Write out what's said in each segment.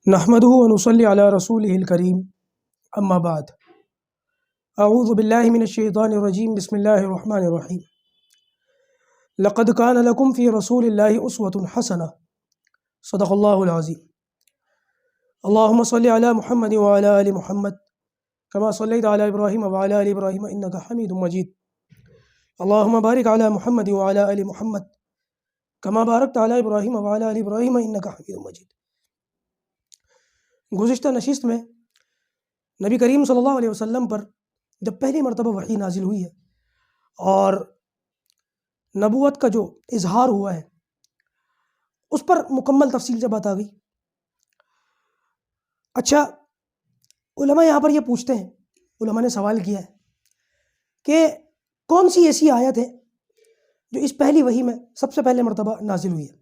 نحمده ونصلي على رسوله الكريم اما بعد اعوذ بالله من الشيطان الرجيم بسم الله الرحمن الرحيم لقد كان لكم في رسول الله اسوة حسنة صدق الله العظيم اللهم صل على محمد وعلى ال محمد كما صليت على ابراهيم وعلى ال ابراهيم انك حميد مجيد اللهم بارك على محمد وعلى ال محمد كما باركت على ابراهيم وعلى ال ابراهيم انك حميد مجيد۔ گزشتہ نشست میں نبی کریم صلی اللہ علیہ وسلم پر جب پہلی مرتبہ وحی نازل ہوئی ہے اور نبوت کا جو اظہار ہوا ہے اس پر مکمل تفصیل سے بات آ گئی۔ اچھا، علماء یہاں پر یہ پوچھتے ہیں، علماء نے سوال کیا ہے کہ کون سی ایسی آیت ہے جو اس پہلی وحی میں سب سے پہلے مرتبہ نازل ہوئی ہے۔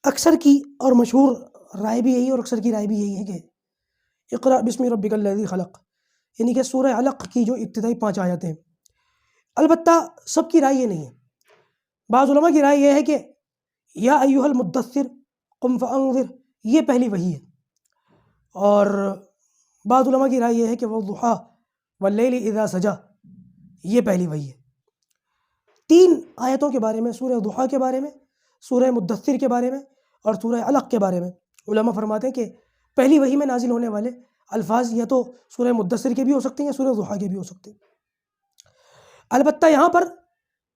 اکثر کی اور مشہور رائے بھی یہی اور اکثر کی رائے بھی یہی ہے کہ اقرأ بسم ربک الذی خلق، یعنی کہ سورہ علق کی جو ابتدائی 5 آیتیں ہیں۔ البتہ سب کی رائے یہ نہیں ہے۔ بعض علماء کی رائے یہ ہے کہ یا ایھا المدثر قم فانذر یہ پہلی وحی ہے، اور بعض علماء کی رائے یہ ہے کہ والضحیٰ واللیل اذا سجی یہ پہلی وحی ہے۔ 3 آیتوں کے بارے میں، سورہ ضحیٰ کے بارے میں، سورہ مدثر کے بارے میں اور سورہ علق کے بارے میں علماء فرماتے ہیں کہ پہلی وحی میں نازل ہونے والے الفاظ یا تو سورہ مدثر کے بھی ہو سکتے ہیں یا سورہ ضحیٰ کے بھی ہو سکتے ہیں۔ البتہ یہاں پر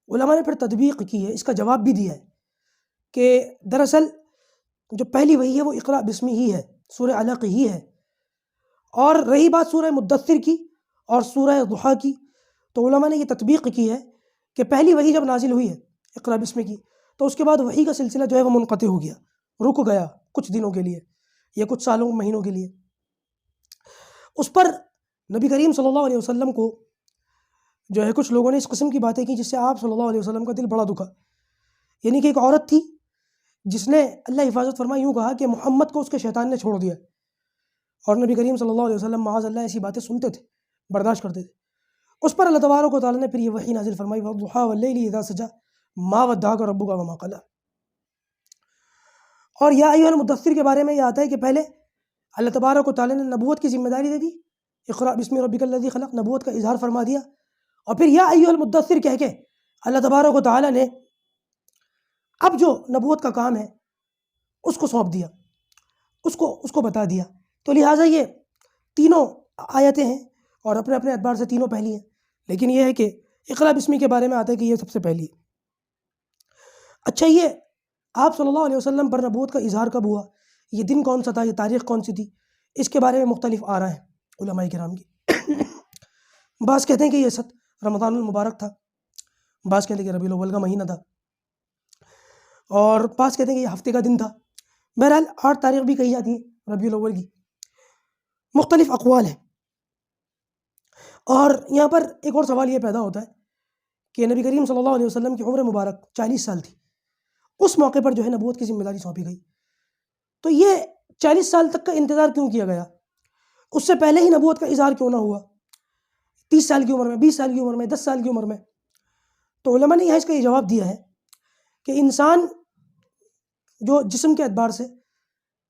علماء نے پھر تطبیق کی ہے، اس کا جواب بھی دیا ہے کہ دراصل جو پہلی وحی ہے وہ اقرأ بسمی ہی ہے، سورہ علق ہی ہے۔ اور رہی بات سورہ مدثر کی اور سورہ ضحیٰ کی، تو علماء نے یہ تطبیق کی ہے کہ پہلی وحی جب نازل ہوئی ہے اقرأ بسمی کی تو اس کے بعد وحی کا سلسلہ جو ہے وہ منقطع ہو گیا، رک گیا کچھ دنوں کے لیے یا کچھ سالوں مہینوں کے لیے۔ اس پر نبی کریم صلی اللہ علیہ وسلم کو جو ہے کچھ لوگوں نے اس قسم کی باتیں کی جس سے آپ صلی اللہ علیہ وسلم کا دل بڑا دکھا۔ یعنی کہ ایک عورت تھی جس نے، اللہ حفاظت فرمائے، یوں کہا کہ محمد کو اس کے شیطان نے چھوڑ دیا، اور نبی کریم صلی اللہ علیہ وسلم معاذ اللہ ایسی باتیں سنتے تھے، برداشت کرتے تھے۔ اس پر اللہ تبارک و تعالیٰ نے پھر یہ وحی نازل فرمائی والضحیٰ واللیل اذا سجی ما ودعک ربک وما قلی۔ اور یا ایھا المدثر کے بارے میں یہ آتا ہے کہ پہلے اللہ تبارک و تعالیٰ نے نبوت کی ذمہ داری دے دی، اقرأ بسم ربک الذی خلق، نبوت کا اظہار فرما دیا، اور پھر یا ایھا المدثر کہہ کے اللہ تبارک و تعالیٰ نے اب جو نبوت کا کام ہے اس کو سونپ دیا، اس کو بتا دیا۔ تو لہٰذا یہ تینوں آیتیں ہیں اور اپنے اپنے اعتبار سے تینوں پہلی ہیں، لیکن یہ ہے کہ اقرأ بسمی کے بارے میں آتا ہے کہ یہ سب سے پہلی ہے۔ اچھا، یہ آپ صلی اللہ علیہ وسلم پر نبوت کا اظہار کب ہوا، یہ دن کون سا تھا، یہ تاریخ کون سی تھی، اس کے بارے میں مختلف آراء ہیں علماء کرام کی۔ بعض کہتے ہیں کہ یہ رمضان المبارک تھا، بعض کہتے ہیں کہ ربیع الاول کا مہینہ تھا، اور بعض کہتے ہیں کہ یہ ہفتے کا دن تھا۔ بہرحال 8 تاریخ بھی کہی جاتی ہے ربیع الاول کی، مختلف اقوال ہیں۔ اور یہاں پر ایک اور سوال یہ پیدا ہوتا ہے کہ نبی کریم صلی اللہ علیہ وسلم کی عمر مبارک 40 سال تھی، اس موقع پر جو ہے نبوت کی ذمہ داری سونپی گئی، تو یہ 40 سال تک کا انتظار کیوں کیا گیا؟ اس سے پہلے ہی نبوت کا اظہار کیوں نہ ہوا 30 سال کی عمر میں، 20 سال کی عمر میں، 10 سال کی عمر میں؟ تو علماء نے یہاں اس کا یہ جواب دیا ہے کہ انسان جو جسم کے اعتبار سے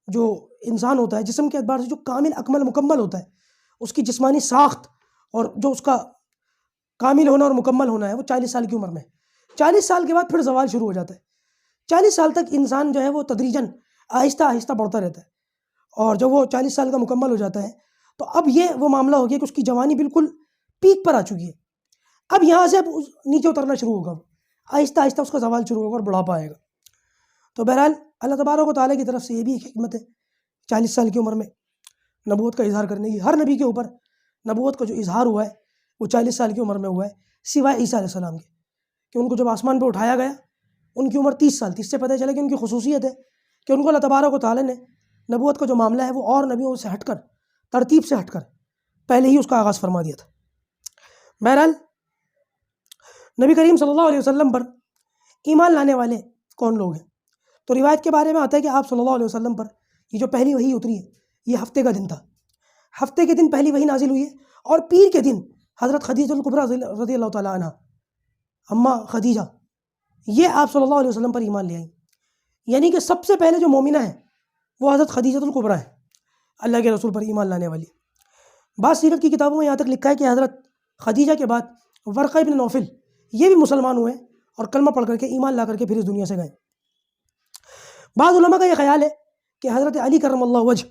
جو انسان ہوتا ہے، جسم کے اعتبار سے جو کامل اکمل مکمل ہوتا ہے، اس کی جسمانی ساخت اور جو اس کا کامل ہونا اور مکمل ہونا ہے وہ 40 سال کی عمر میں۔ 40 سال کے بعد پھر زوال شروع ہو جاتا ہے۔ 40 سال تک انسان جو ہے وہ تدریجاً آہستہ آہستہ بڑھتا رہتا ہے، اور جب وہ 40 سال کا مکمل ہو جاتا ہے تو اب یہ وہ معاملہ ہو گیا کہ اس کی جوانی بالکل پیک پر آ چکی ہے۔ اب یہاں سے اب نیچے اترنا شروع ہوگا، آہستہ آہستہ اس کا زوال شروع ہوگا اور بڑھاپا آئے گا۔ تو بہرحال اللہ تبارک و تعالیٰ کی طرف سے یہ بھی ایک حکمت ہے 40 سال کی عمر میں نبوت کا اظہار کرنے کی۔ ہر نبی کے اوپر نبوت کا جو اظہار ہوا ہے وہ 40 سال کی عمر میں ہوا ہے، سوائے عیسیٰ علیہ السلام کے، کہ ان کو جب آسمان پہ اٹھایا گیا ان کی عمر 30 سال تھی۔ اس سے پتہ چلا کہ ان کی خصوصیت ہے کہ ان کو اللہ تبارک و تعالیٰ نے نبوت کا جو معاملہ ہے وہ اور نبیوں سے ہٹ کر، ترتیب سے ہٹ کر پہلے ہی اس کا آغاز فرما دیا تھا۔ بہرحال نبی کریم صلی اللہ علیہ وسلم پر ایمان لانے والے کون لوگ ہیں؟ تو روایت کے بارے میں آتا ہے کہ آپ صلی اللہ علیہ وسلم پر یہ جو پہلی وحی اتری ہے یہ ہفتے کا دن تھا۔ ہفتے کے دن پہلی وحی نازل ہوئی ہے، اور پیر کے دن حضرت خدیجہ الکبریٰ رضی اللہ تعالیٰ عنہ، اماں خدیجہ، یہ آپ صلی اللہ علیہ وسلم پر ایمان لے آئیں۔ یعنی کہ سب سے پہلے جو مومنہ ہیں وہ حضرت خدیجہ الکبریٰ ہیں، اللہ کے رسول پر ایمان لانے والی۔ بعض سیرت کی کتابوں میں یہاں تک لکھا ہے کہ حضرت خدیجہ کے بعد ورقہ ابن نوفل یہ بھی مسلمان ہوئے اور کلمہ پڑھ کر کے ایمان لا کر کے پھر اس دنیا سے گئے۔ بعض علماء کا یہ خیال ہے کہ حضرت علی کرم اللہ وجہ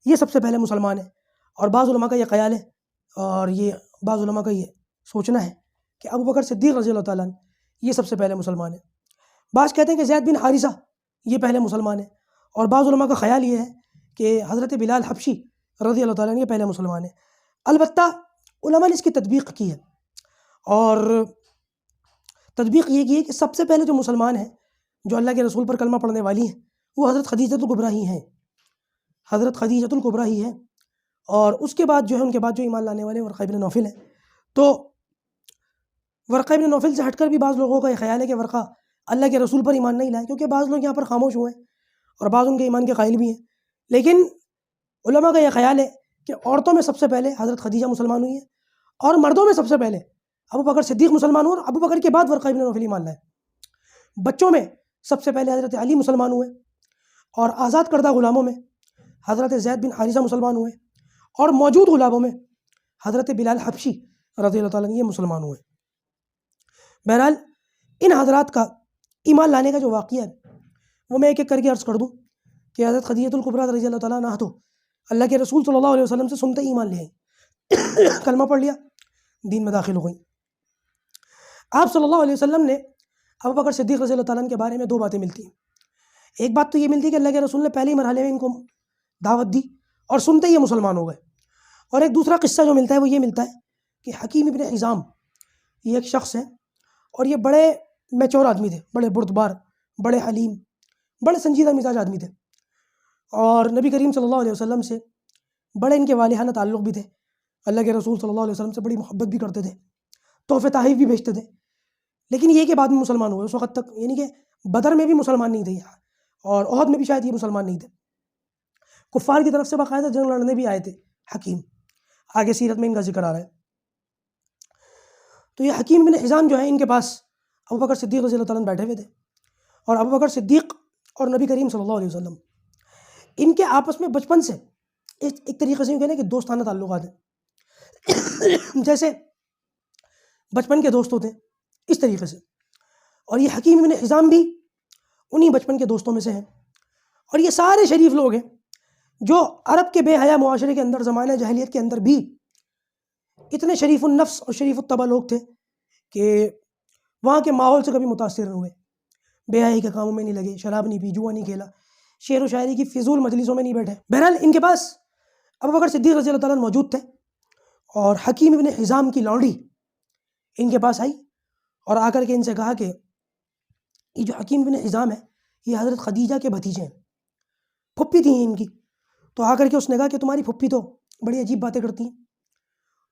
یہ سب سے پہلے مسلمان ہیں، اور بعض علماء کا یہ خیال ہے اور یہ بعض علماء کا یہ سوچنا ہے کہ ابو بکر صدیق رضی اللہ تعالیٰ عنہ یہ سب سے پہلے مسلمان ہیں۔ بعض کہتے ہیں کہ زید بن حارثہ یہ پہلے مسلمان ہیں، اور بعض علماء کا خیال یہ ہے کہ حضرت بلال حبشی رضی اللہ تعالیٰ عنہ یہ پہلے مسلمان ہیں۔ البتہ علماء نے اس کی تطبیق کی ہے، اور تطبیق یہ کی ہے کہ سب سے پہلے جو مسلمان ہیں جو اللہ کے رسول پر کلمہ پڑھنے والی ہیں وہ حضرت خدیجۃ الکبریٰ ہی ہیں، حضرت خدیجۃ الکبریٰ ہی ہیں، اور اس کے بعد جو ہے ان کے بعد جو ایمان لانے والے ورقہ ابن نوفل ہیں۔ تو ورقہ ابن نوفل سے ہٹ کر بھی بعض لوگوں کا یہ خیال ہے کہ ورقہ اللہ کے رسول پر ایمان نہیں لائے، کیونکہ بعض لوگ یہاں پر خاموش ہوئے ہیں اور بعض ان کے ایمان کے قائل بھی ہیں، لیکن علماء کا یہ خیال ہے کہ عورتوں میں سب سے پہلے حضرت خدیجہ مسلمان ہوئی ہیں، اور مردوں میں سب سے پہلے ابو بکر صدیق مسلمان ہوئے، اور ابو بکر کے بعد ورقہ ابن نوفل ایمان لائے۔ بچوں میں سب سے پہلے حضرت علی مسلمان ہوئے، اور آزاد کردہ غلاموں میں حضرت زید بن حارثہ مسلمان ہوئے، اور موجود غلاموں میں حضرت بلال حبشی رضی اللہ تعالیٰ عنہ یہ مسلمان ہوئے۔ بہرحال ان حضرات کا ایمان لانے کا جو واقعہ ہے وہ میں ایک ایک کر کے عرض کر دوں کہ حضرت خدیجۃ الکبریٰ رضی اللہ تعالیٰ عنہ تو اللہ کے رسول صلی اللہ علیہ وسلم سے سنتے ایمان لے آئیں، کلمہ پڑھ لیا، دین میں داخل ہو گئیں۔ آپ صلی اللہ علیہ وسلم نے ابو بکر صدیق رضی اللہ تعالیٰ عنہ کے بارے میں دو باتیں ملتی ہیں۔ ایک بات تو یہ ملتی ہے کہ اللہ کے رسول نے پہلے ہی مرحلے میں ان کو دعوت دی اور سنتے ہی یہ مسلمان ہو گئے، اور ایک دوسرا قصہ جو ملتا ہے وہ یہ ملتا ہے کہ حکیم ابن حزام یہ ایک شخص ہے، اور یہ بڑے میچور آدمی تھے، بڑے بردبار، بڑے حلیم، بڑے سنجیدہ مزاج آدمی تھے، اور نبی کریم صلی اللہ علیہ وسلم سے بڑے ان کے والہانہ تعلق بھی تھے، اللہ کے رسول صلی اللہ علیہ وسلم سے بڑی محبت بھی کرتے تھے، تحفے تحائف بھی بھیجتے تھے، لیکن یہ کہ بعد میں مسلمان ہوئے۔ اس وقت تک یعنی کہ بدر میں بھی مسلمان نہیں تھے، اور احد میں بھی شاید یہ مسلمان نہیں تھے، کفار کی طرف سے باقاعدہ جنگ لڑنے بھی آئے تھے حکیم، آگے سیرت میں ان کا ذکر آ رہا ہے۔ تو یہ حکیم بن حزام جو ہے ان کے پاس ابو بکر صدیق رضی اللہ تعالیٰ عنہ بیٹھے ہوئے تھے، اور ابو بکر صدیق اور نبی کریم صلی اللہ علیہ وسلم ان کے آپس میں بچپن سے ایک طریقے سے کہنا کہ دوستانہ تعلقات ہیں، جیسے بچپن کے دوست ہوتے ہیں اس طریقے سے، اور یہ حکیم بن حزام بھی انہی بچپن کے دوستوں میں سے ہیں، اور یہ سارے شریف لوگ ہیں جو عرب کے بے حیا معاشرے کے اندر زمانہ جاہلیت کے اندر بھی اتنے شریف النفس اور شریف الطبع لوگ تھے کہ وہاں کے ماحول سے کبھی متاثر نہ ہوئے، بے حیائی کے کاموں میں نہیں لگے، شراب نہیں پی، جوا نہیں کھیلا، شعر و شاعری کی فضول مجلسوں میں نہیں بیٹھے۔ بہرحال ان کے پاس ابو بکر صدیق رضی اللہ تعالیٰ عنہ موجود تھے، اور حکیم ابن حزام کی لونڈی ان کے پاس آئی اور آ کر کے ان سے کہا کہ یہ جو حکیم ابن حزام ہے یہ حضرت خدیجہ کے بھتیجے ہیں، پھپھی تھی ان کی۔ تو آ کر کے اس نے کہا کہ تمہاری پھپھی تو بڑی عجیب باتیں کرتی ہیں۔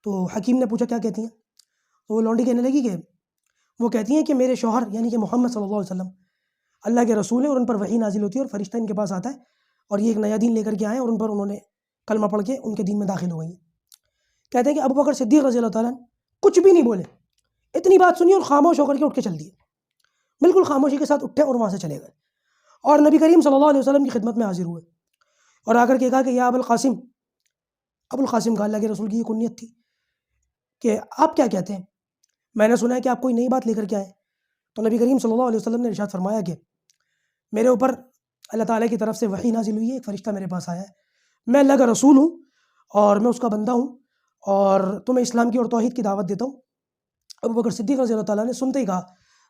تو حکیم نے پوچھا کیا کہتی ہیں؟ تو وہ لونڈی کہنے لگی کہ وہ کہتی ہیں کہ میرے شوہر یعنی کہ محمد صلی اللہ علیہ وسلم اللہ کے رسول ہیں، اور ان پر وحی نازل ہوتی ہے اور فرشتہ ان کے پاس آتا ہے، اور یہ ایک نیا دین لے کر کے آئے ہیں، اور ان پر انہوں نے کلمہ پڑھ کے ان کے دین میں داخل ہو گئی ہیں۔ کہتے ہیں کہ ابو بکر صدیق رضی اللہ تعالیٰ کچھ بھی نہیں بولے، اتنی بات سنی اور خاموش ہو کر کے اٹھ کے چل دیے، بالکل خاموشی کے ساتھ اٹھے اور وہاں سے چلے گئے، اور نبی کریم صلی اللہ علیہ وسلم کی خدمت میں حاضر ہوئے، اور آ کر کے کہا کہ یا ابو القاسم، ابو القاسم کا اللہ کے رسول کی یہ کنیت تھی کہ آپ کیا کہتے ہیں؟ میں نے سنا ہے کہ آپ کوئی نئی بات لے کر کے آئے۔ تو نبی کریم صلی اللہ علیہ وسلم نے ارشاد فرمایا کہ میرے اوپر اللہ تعالیٰ کی طرف سے وحی نازل ہوئی ہے، ایک فرشتہ میرے پاس آیا ہے، میں اللہ کا رسول ہوں اور میں اس کا بندہ ہوں، اور تمہیں اسلام کی اور توحید کی دعوت دیتا ہوں۔ ابو بکر صدیق رضی اللہ تعالیٰ نے سنتے ہی کہا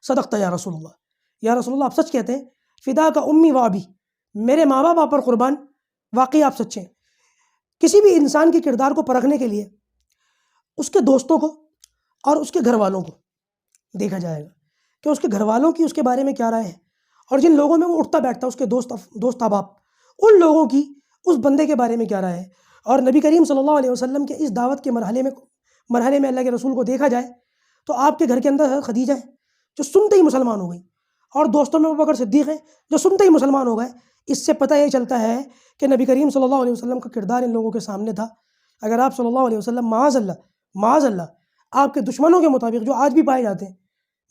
صدقت یا رسول اللہ، یا رسول اللہ آپ سچ کہتے ہیں، فدا کا امی و ابی، میرے ماں باپ آپ پر قربان، واقعی آپ سچے ہیں۔ کسی بھی انسان کے کردار کو پرکھنے کے لیے اس کے دوستوں کو اور اس کے گھر والوں کو دیکھا جائے گا کہ اس کے گھر والوں کی اس کے بارے میں کیا رائے ہے، اور جن لوگوں میں وہ اٹھتا بیٹھتا اس کے دوست احباب، ان لوگوں کی اس بندے کے بارے میں کیا رائے ہے۔ اور نبی کریم صلی اللہ علیہ وسلم کے اس دعوت کے مرحلے میں اللہ کے رسول کو دیکھا جائے تو آپ کے گھر کے اندر خدیجہ ہے جو سنتے ہی مسلمان ہو گئی، اور دوستوں میں ابو بکر صدیق ہیں جو سنتے ہی مسلمان ہو گئے۔ اس سے پتہ یہ چلتا ہے کہ نبی کریم صلی اللہ علیہ وسلم کا کردار ان لوگوں کے سامنے تھا۔ اگر آپ صلی اللہ علیہ وسلم معاذ اللہ آپ کے دشمنوں کے مطابق جو آج بھی پائے جاتے ہیں،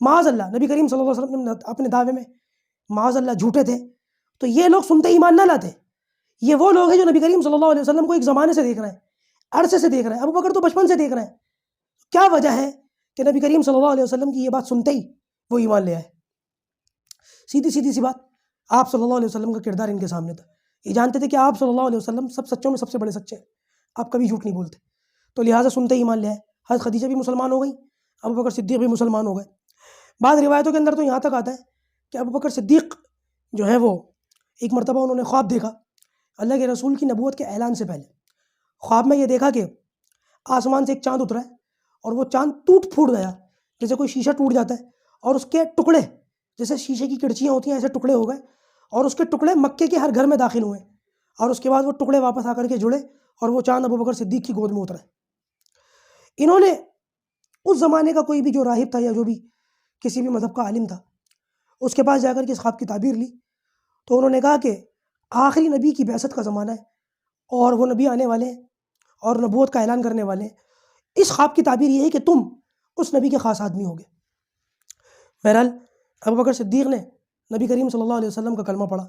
معاذ اللہ نبی کریم صلی اللہ علیہ وسلم اپنے دعوے میں معاذ اللہ جھوٹے تھے، تو یہ لوگ سنتے ایمان نہ لاتے، یہ وہ لوگ ہیں جو نبی کریم صلی اللہ علیہ وسلم کو ایک زمانے سے دیکھ رہے ہیں، عرصے سے دیکھ رہے ہیں. ابو بکر تو بچپن سے دیکھ رہے ہیں. کیا وجہ ہے کہ نبی کریم صلی اللہ علیہ وسلم کی یہ بات سنتے ہی وہ ایمان لے آئے؟ سیدھی سی بات، آپ صلی اللہ علیہ وسلم کا کردار ان کے سامنے تھا. یہ جانتے تھے کہ آپ صلی اللہ علیہ وسلم سب سچوں میں سب سے بڑے سچے ہیں، آپ کبھی جھوٹ نہیں بولتے، تو لہٰذا سنتے ہی ایمان لے آئے. حضرت خدیجہ بھی مسلمان ہو گئی، ابو بکر صدیق بھی مسلمان ہو گئے. بعض روایتوں کے اندر تو یہاں تک آتا ہے کہ ابو بکر صدیق جو ہے وہ ایک مرتبہ انہوں نے خواب دیکھا اللہ کے رسول کی نبوت کے اعلان سے پہلے. خواب میں یہ دیکھا کہ آسمان سے ایک چاند اترا ہے اور وہ چاند ٹوٹ پھوٹ گیا جیسے کوئی شیشہ ٹوٹ جاتا ہے، اور اس کے ٹکڑے جیسے شیشے کی کڑچیاں ہوتی ہیں ایسے ٹکڑے ہو گئے، اور اس کے ٹکڑے مکے کے ہر گھر میں داخل ہوئے، اور اس کے بعد وہ ٹکڑے واپس آ کر کے جڑے اور وہ چاند ابو بکر صدیق کی گود میں اترا. انہوں نے اس زمانے کا کوئی بھی جو راہب تھا یا جو بھی کسی بھی مذہب کا عالم تھا اس کے پاس جا کر کے اس خواب کی تعبیر لی، تو انہوں نے کہا کہ آخری نبی کی بعثت کا زمانہ ہے اور وہ نبی آنے والے ہیں اور نبوت کا اعلان کرنے والے ہیں. اس خواب کی تعبیر یہ ہے کہ تم اس نبی کے خاص آدمی ہوگے. بہرحال ابو بکر صدیق نے نبی کریم صلی اللہ علیہ وسلم کا کلمہ پڑھا،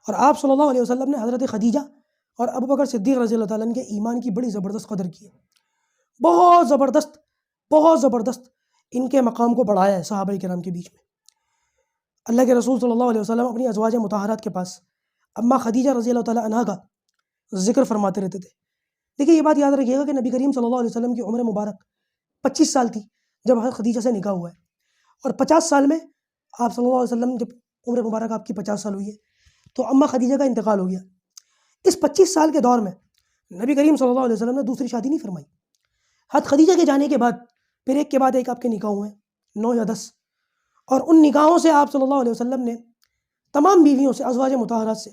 اور آپ صلی اللہ علیہ وسلم نے حضرت خدیجہ اور ابو بکر صدیق رضی اللہ تعالیٰ عنہ کے ایمان کی بڑی زبردست قدر کی ہے. بہت زبردست ان کے مقام کو بڑھایا ہے صحابہ کرام کے بیچ میں. اللہ کے رسول صلی اللہ علیہ وسلم اپنی ازواج مطہرات کے پاس اماں خدیجہ رضی اللہ تعالیٰ عنہا کا ذکر فرماتے رہتے تھے. دیکھیے یہ بات یاد رکھیے گا کہ نبی کریم صلی اللہ علیہ وسلم کی عمر مبارک 25 سال تھی جب حضرت خدیجہ سے نکاح ہوا ہے، اور 50 سال میں آپ صلی اللہ علیہ وسلم جب عمر مبارک آپ کی 50 سال ہوئی ہے تو اماں خدیجہ کا انتقال ہو گیا. اس 25 سال کے دور میں نبی کریم صلی اللہ علیہ وسلم نے دوسری شادی نہیں فرمائی. حضرت خدیجہ کے جانے کے بعد پھر ایک کے بعد ایک آپ کے نکاح ہوئے ہیں، 9 یا 10، اور ان نکاحوں سے آپ صلی اللہ علیہ وسلم نے تمام بیویوں سے ازواج مطہرات سے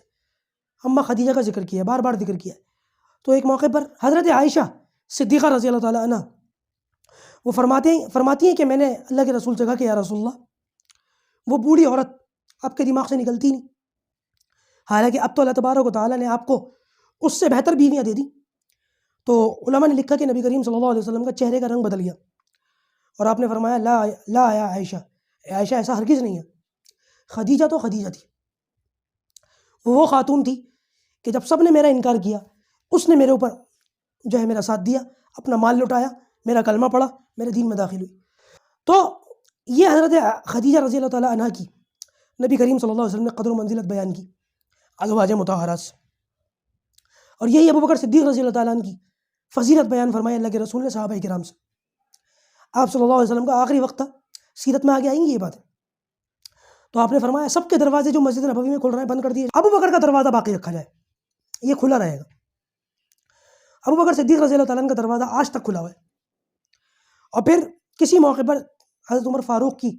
اماں خدیجہ کا ذکر کیا ہے، بار بار ذکر کیا ہے. تو ایک موقع پر حضرت عائشہ صدیقہ رضی اللہ تعالیٰ عنہ وہ فرماتی ہیں کہ میں نے اللہ کے رسول سے کہا کہ یا رسول اللہ، وہ بوڑھی عورت آپ کے دماغ سے نکلتی نہیں، حالانکہ اب تو اللہ تبارک و تعالیٰ نے آپ کو اس سے بہتر بیویاں دے دی. تو علماء نے لکھا کہ نبی کریم صلی اللہ علیہ وسلم کا چہرے کا رنگ بدل گیا، اور آپ نے فرمایا لا یا عائشہ ایسا ہرگز نہیں ہے. خدیجہ تو خدیجہ تھی، وہ خاتون تھی کہ جب سب نے میرا انکار کیا اس نے میرے اوپر جو ہے میرا ساتھ دیا، اپنا مال لٹایا، میرا کلمہ پڑھا، میرے دین میں داخل ہوئی. تو یہ حضرت خدیجہ رضی اللہ تعالیٰ عنہ کی نبی کریم صلی اللہ علیہ وسلم نے قدر و منزلت بیان کی ازواج مطہرات سے، اور یہی ابو بکر صدیق رضی اللہ تعالیٰ عنہ کی فضیلت بیان فرمائی اللہ کے رسول نے صحابہ کرام سے. آپ صلی اللہ علیہ وسلم کا آخری وقت تھا، سیرت میں آگے آئیں گی یہ باتیں. تو آپ نے فرمایا سب کے دروازے جو مسجد نبوی میں کھل رہے ہیں بند کر دیے، ابو بکر کا دروازہ باقی رکھا جائے، یہ کھلا رہے گا. ابو بکر صدیق رضی اللہ تعالیٰ عنہ کا دروازہ آج تک کھلا ہوا ہے. اور پھر کسی موقع پر حضرت عمر فاروق کی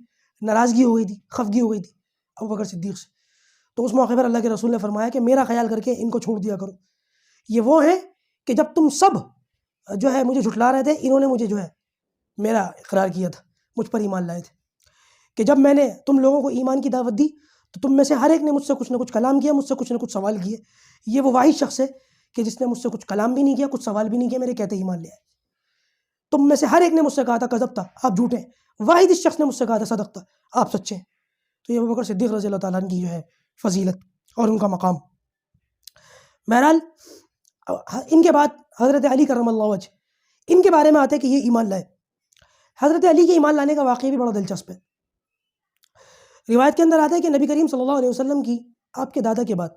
ناراضگی ہو گئی تھی، خفگی ہو گئی تھی ابو بکر صدیق سے، تو اس موقع پر اللہ کے رسول نے فرمایا کہ میرا خیال کر کے ان کو چھوڑ دیا کرو. یہ وہ ہیں کہ جب تم سب جو ہے مجھے جھٹلا رہے تھے، انہوں نے مجھے جو ہے میرا اقرار کیا تھا، مجھ پر ایمان لائے تھے، کہ جب میں نے تم لوگوں کو ایمان کی دعوت دی تو تم میں سے ہر ایک نے مجھ سے کچھ نہ کچھ کلام کیا، مجھ سے کچھ نہ کچھ سوال کیے. یہ وہ واحد شخص ہے کہ جس نے مجھ سے کچھ کلام بھی نہیں کیا، کچھ سوال بھی نہیں کیا، میرے کہتے ایمان لے آئے. تم میں سے ہر ایک نے مجھ سے کہا تھا کذبتا، آپ جھوٹے ہیں. واحد اس شخص نے مجھ سے کہا تھا صدقتا، آپ سچے ہیں. تو یہ ابو بکر صدیق رضی اللہ تعالیٰ عنہ کی جو ہے فضیلت اور ان کا مقام. بہرحال ان کے بعد حضرت علی کرم اللہ وجہ، ان کے بارے میں آتا ہے کہ یہ ایمان لائے. حضرت علی کے ایمان لانے کا واقعہ بھی بڑا دلچسپ ہے. روایت کے اندر آتا ہے کہ نبی کریم صلی اللہ علیہ وسلم کی آپ کے دادا کے بعد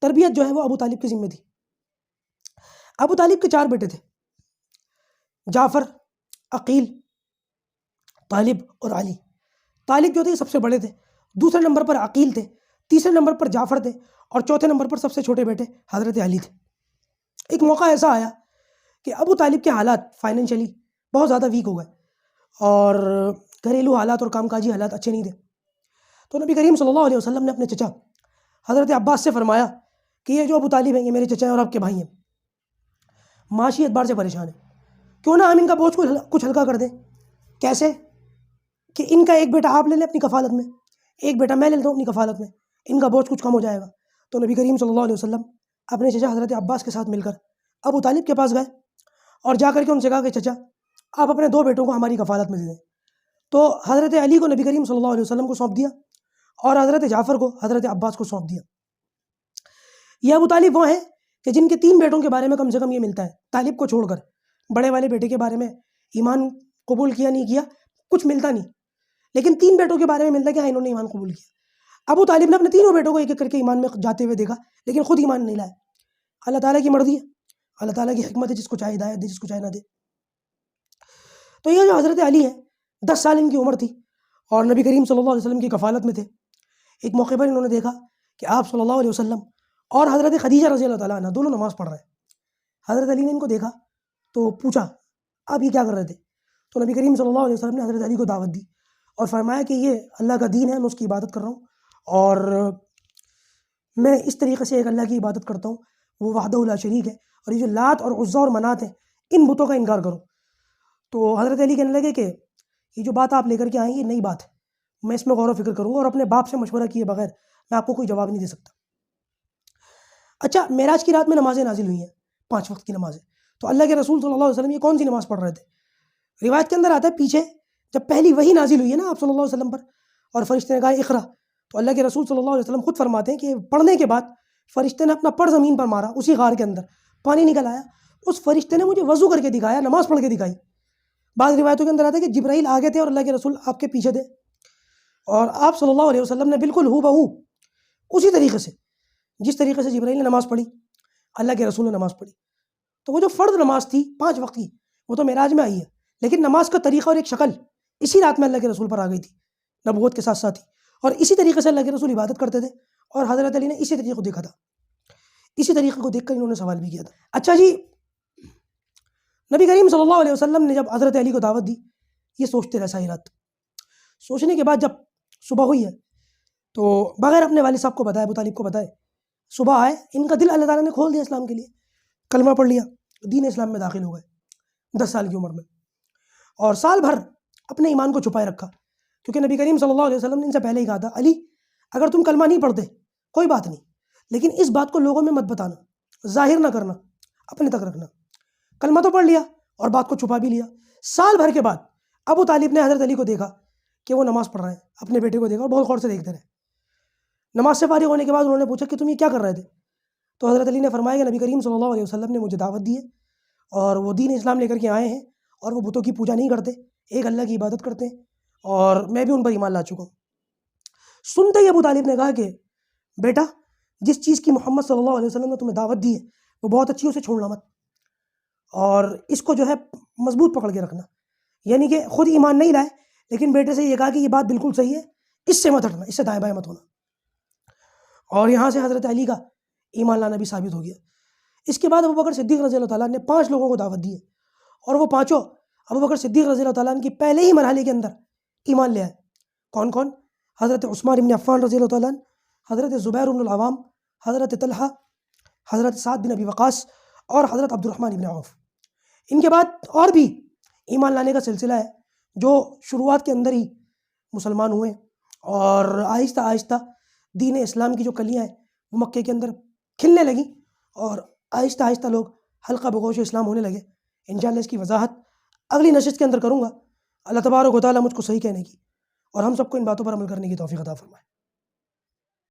تربیت جو ہے وہ ابو طالب کی ذمہ تھی. ابو طالب کے 4 بیٹے تھے، جعفر، عقیل، طالب اور علی. طالب جو تھے سب سے بڑے تھے، دوسرے نمبر پر عقیل تھے، تیسرے نمبر پر جعفر تھے، اور چوتھے نمبر پر سب سے چھوٹے بیٹے حضرت علی تھے. ایک موقع ایسا آیا کہ ابو طالب کے حالات فائنینشلی بہت زیادہ ویک ہو گئے اور گھریلو حالات اور کام کاجی حالات اچھے نہیں تھے. تو نبی کریم صلی اللہ علیہ وسلم نے اپنے چچا حضرت عباس سے فرمایا کہ یہ جو ابو طالب ہیں یہ میرے چچا ہیں اور آپ کے بھائی ہیں، معاشی اعتبار سے پریشان ہیں، کیوں نہ ہم ان کا بوجھ کچھ ہلکا کر دیں. کیسے کہ ان کا ایک بیٹا آپ لے لیں اپنی کفالت میں، ایک بیٹا میں لے لیتا ہوں اپنی کفالت میں، ان کا بوجھ کچھ کم ہو جائے گا. تو نبی کریم صلی اللہ علیہ وسلم اپنے چچا حضرت عباس کے ساتھ مل کر ابو طالب کے پاس گئے اور جا کر کے ان سے کہا کہ چچا آپ اپنے 2 بیٹوں کو ہماری کفالت میں دے دیں. تو حضرت علی کو نبی کریم صلی اللہ علیہ وسلم کو سونپ دیا اور حضرت جعفر کو حضرت عباس کو سونپ دیا. یہ ابو طالب وہ ہیں کہ جن کے 3 بیٹوں کے بارے میں کم سے کم یہ ملتا ہے، طالب کو چھوڑ کر بڑے والے بیٹے کے بارے میں ایمان قبول کیا نہیں کیا کچھ ملتا نہیں، لیکن 3 بیٹوں کے بارے میں ملتا ہے کہ ہاں انہوں نے ایمان قبول کیا۔ ابو طالب نے اپنے تینوں بیٹوں کو ایک ایک کر کے ایمان میں جاتے ہوئے دیکھا، لیکن خود ایمان نہیں لائے۔ اللہ تعالیٰ کی مرضی ہے، اللہ تعالیٰ کی حکمت ہے، جس کو چاہے ہدایت دے، جس کو چاہے نہ دے۔ تو یہ جو حضرت علی ہے 10 سال ان کی عمر تھی اور نبی کریم صلی اللہ علیہ وسلم کی کفالت میں تھے۔ ایک موقع پر انہوں نے دیکھا کہ آپ صلی اللہ علیہ وسلم اور حضرت خدیجہ رضی اللہ تعالیٰ عنہ دونوں نماز پڑھ رہے ہیں۔ حضرت علی نے ان کو دیکھا تو پوچھا آپ یہ کیا کر رہے تھے؟ تو نبی کریم صلی اللہ علیہ وسلم نے حضرت علی کو دعوت دی اور فرمایا کہ یہ اللہ کا دین ہے، میں اس کی عبادت کر رہا ہوں، اور میں اس طریقے سے ایک اللہ کی عبادت کرتا ہوں، وہ وحدہ لا شریک ہے، اور یہ جو لات اور عزا اور منات ہیں ان بتوں کا انکار کرو۔ تو حضرت علی کہنے لگے کہ یہ جو بات آپ لے کر کے آئیں یہ نئی بات ہے، میں اس میں غور و فکر کروں گا، اور اپنے باپ سے مشورہ کیے بغیر میں آپ کو کوئی جواب نہیں دے سکتا۔ اچھا، معراج کی رات میں نمازیں نازل ہوئی ہیں، 5 وقت کی نمازیں، تو اللہ کے رسول صلی اللہ علیہ وسلم یہ کون سی نماز پڑھ رہے تھے؟ روایت کے اندر آتا ہے پیچھے جب پہلی وحی نازل ہوئی ہے نا آپ صلی اللہ علیہ وسلم پر، اور فرشتے نے کہا اقرا، تو اللہ کے رسول صلی اللہ علیہ وسلم خود فرماتے ہیں کہ پڑھنے کے بعد فرشتے نے اپنا پڑ زمین پر مارا، اسی غار کے اندر پانی نکل آیا، اس فرشتے نے مجھے وضو کر کے دکھایا، نماز پڑھ کے دکھائی۔ بعض روایتوں کے اندر آتا ہے کہ جبرائیل آگے تھے اور اللہ کے رسول آپ کے پیچھے تھے، اور آپ صلی اللہ علیہ وسلم نے بالکل ہو بہو اسی طریقے سے جس طریقے سے جبرائیل نے نماز پڑھی اللہ کے رسول نے نماز پڑھی۔ تو وہ جو فرض نماز تھی 5 وقت کی وہ تو معراج میں آئی ہے، لیکن نماز کا طریقہ اور ایک شکل اسی رات میں اللہ کے رسول پر آ گئی تھی نبوت کے ساتھ ساتھ ہی، اور اسی طریقے سے اللہ کے رسول عبادت کرتے تھے، اور حضرت علی نے اسی طریقے کو دیکھا تھا، اسی طریقے کو دیکھ کر انہوں نے سوال بھی کیا تھا۔ اچھا جی، نبی کریم صلی اللہ علیہ وسلم نے جب حضرت علی کو دعوت دی، یہ سوچتے رہے ساری رات۔ سوچنے کے بعد جب صبح ہوئی ہے تو بغیر اپنے والد صاحب کو بتائے، ابو طالب کو بتائے، صبح آئے، ان کا دل اللہ تعالیٰ نے کھول دیا اسلام کے لیے، کلمہ پڑھ لیا، دین اسلام میں داخل ہو گئے 10 سال کی عمر میں، اور سال بھر اپنے ایمان کو چھپائے رکھا، کیونکہ نبی کریم صلی اللہ علیہ وسلم نے ان سے پہلے ہی کہا تھا علی اگر تم کلمہ نہیں پڑھتے کوئی بات نہیں، لیکن اس بات کو لوگوں میں مت بتانا، ظاہر نہ کرنا، اپنے تک رکھنا۔ کلمہ تو پڑھ لیا اور بات کو چھپا بھی لیا۔ سال بھر کے بعد ابو طالب نے حضرت علی کو دیکھا کہ وہ نماز پڑھ رہے ہیں، اپنے بیٹے کو دیکھا اور بہت غور سے دیکھتے رہے۔ نماز سے فارغ ہونے کے بعد انہوں نے پوچھا کہ تم یہ کیا کر رہے تھے؟ تو حضرت علی نے فرمایا کہ نبی کریم صلی اللہ علیہ وسلم نے مجھے دعوت دی ہے اور وہ دین اسلام لے کر کے آئے ہیں، اور وہ بتوں کی پوجا نہیں کرتے، ایک اللہ کی عبادت کرتے ہیں، اور میں بھی ان پر ایمان لا چکا ہوں۔ سنتے ہی ابو طالب نے کہا کہ بیٹا جس چیز کی محمد صلی اللہ علیہ وسلم نے تمہیں دعوت دی ہے وہ بہت اچھی، اسے چھوڑنا مت، اور اس کو جو ہے مضبوط پکڑ کے رکھنا۔ یعنی کہ خود ایمان نہیں لائے، لیکن بیٹے سے یہ کہا کہ یہ بات بالکل صحیح ہے، اس سے مت ہٹنا، اس سے دائیں بائیں مت ہونا، اور یہاں سے حضرت علی کا ایمان لانا بھی ثابت ہو گیا۔ اس کے بعد ابو بکر صدیق رضی اللہ تعالیٰ نے 5 لوگوں کو دعوت دی ہے، اور وہ پانچوں ابو بکر صدیق رضی اللہ تعالیٰ کی پہلے ہی مرحلے کے اندر ایمان لے آئے۔ کون کون؟ حضرت عثمان بن عفان رضی اللہ تعالیٰ عنہ، حضرت زبیر بن العوام، حضرت طلحہ، حضرت سعد بن ابی وقاص، اور حضرت عبد الرحمن بن عوف۔ ان کے بعد اور بھی ایمان لانے کا سلسلہ ہے جو شروعات کے اندر ہی مسلمان ہوئے، اور آہستہ آہستہ دین اسلام کی جو کلیاں ہیں وہ مکے کے اندر کھلنے لگیں، اور آہستہ آہستہ لوگ حلقہ بگوش اسلام ہونے لگے۔ انشاءاللہ اس کی وضاحت اگلی نشست کے اندر کروں گا۔ اللہ تبارک و تعالیٰ مجھ کو صحیح کہنے کی اور ہم سب کو ان باتوں پر عمل کرنے کی توفیق عطا فرمائے۔